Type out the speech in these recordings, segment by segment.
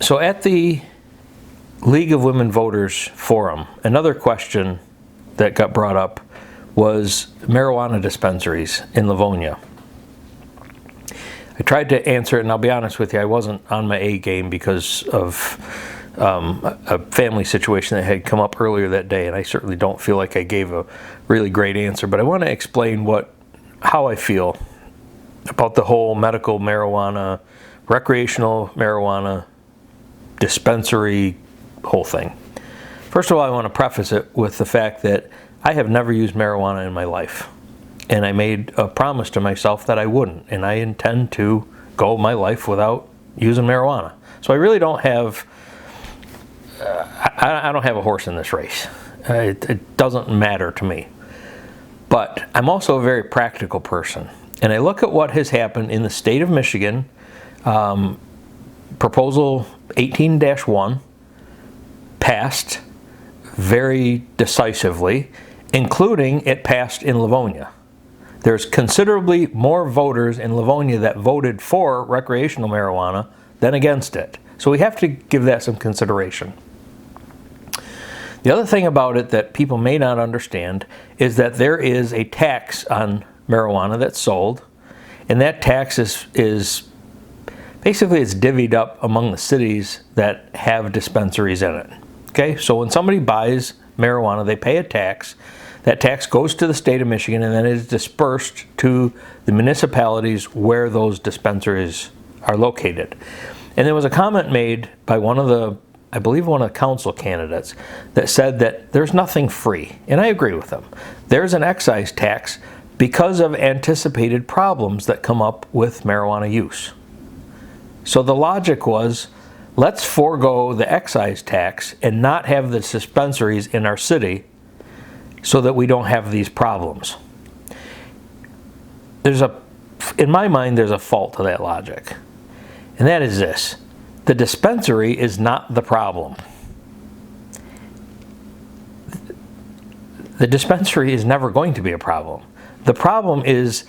So at the League of Women Voters Forum, another question that got brought up was marijuana dispensaries in Livonia. I tried to answer it, and I'll be honest with you, I wasn't on my A game because of a family situation that had come up earlier that day, and I certainly don't feel like I gave a really great answer, but I want to explain how I feel about the whole medical marijuana, recreational marijuana, dispensary whole thing. First of all, I want to preface it with the fact that I have never used marijuana in my life, and I made a promise to myself that I wouldn't, and I intend to go my life without using marijuana. So I really don't have I don't have a horse in this race. It doesn't matter to me. But I'm also a very practical person. And I look at what has happened in the state of Michigan. Proposal 18-1 passed very decisively, including it passed in Livonia. There's considerably more voters in Livonia that voted for recreational marijuana than against it. So we have to give that some consideration. The other thing about it that people may not understand is that there is a tax on marijuana that's sold, and that tax is basically it's divvied up among the cities that have dispensaries in it. Okay, so when somebody buys marijuana, they pay a tax. That tax goes to the state of Michigan, and then it is dispersed to the municipalities where those dispensaries are located. And there was a comment made by one of the council candidates that said that there's nothing free. And I agree with them. There's an excise tax because of anticipated problems that come up with marijuana use. So the logic was, let's forego the excise tax and not have the dispensaries in our city so that we don't have these problems. In my mind, there's a fault to that logic. And that is this. The dispensary is not the problem. The dispensary is never going to be a problem. The problem is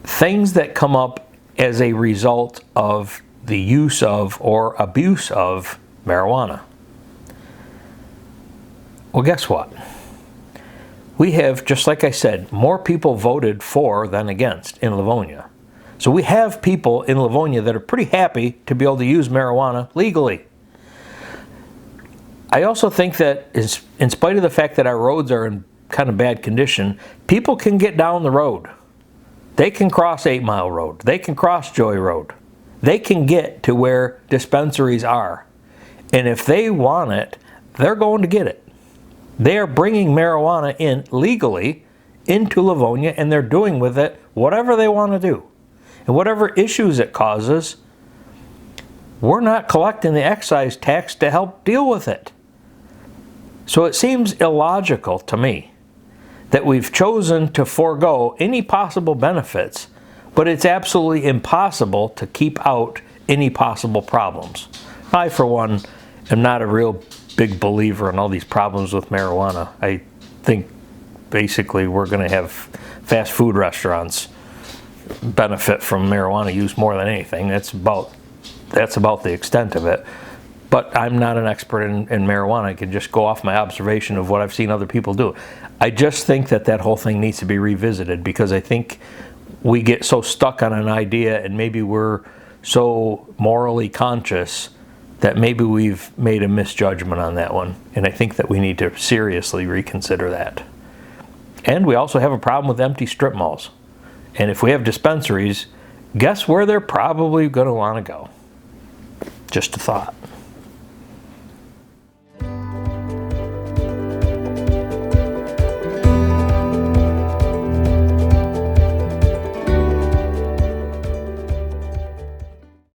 things that come up as a result of the use of or abuse of marijuana. Well, guess what? We have, just like I said, more people voted for than against in Livonia. So we have people in Livonia that are pretty happy to be able to use marijuana legally. I also think that in spite of the fact that our roads are in kind of bad condition, people can get down the road. They can cross 8 Mile Road. They can cross Joy Road. They can get to where dispensaries are. And if they want it, they're going to get it. They are bringing marijuana in legally into Livonia, and they're doing with it whatever they want to do. And whatever issues it causes, we're not collecting the excise tax to help deal with it. So it seems illogical to me that we've chosen to forego any possible benefits, but it's absolutely impossible to keep out any possible problems. I, for one, am not a real big believer in all these problems with marijuana. I think basically we're going to have fast food restaurants benefit from marijuana use more than anything. That's about the extent of it. But I'm not an expert in marijuana. I can just go off my observation of what I've seen other people do. I just think that whole thing needs to be revisited, because I think we get so stuck on an idea, and maybe we're so morally conscious that maybe we've made a misjudgment on that one. And I think that we need to seriously reconsider that. And we also have a problem with empty strip malls. And if we have dispensaries, guess where they're probably going to want to go? Just a thought.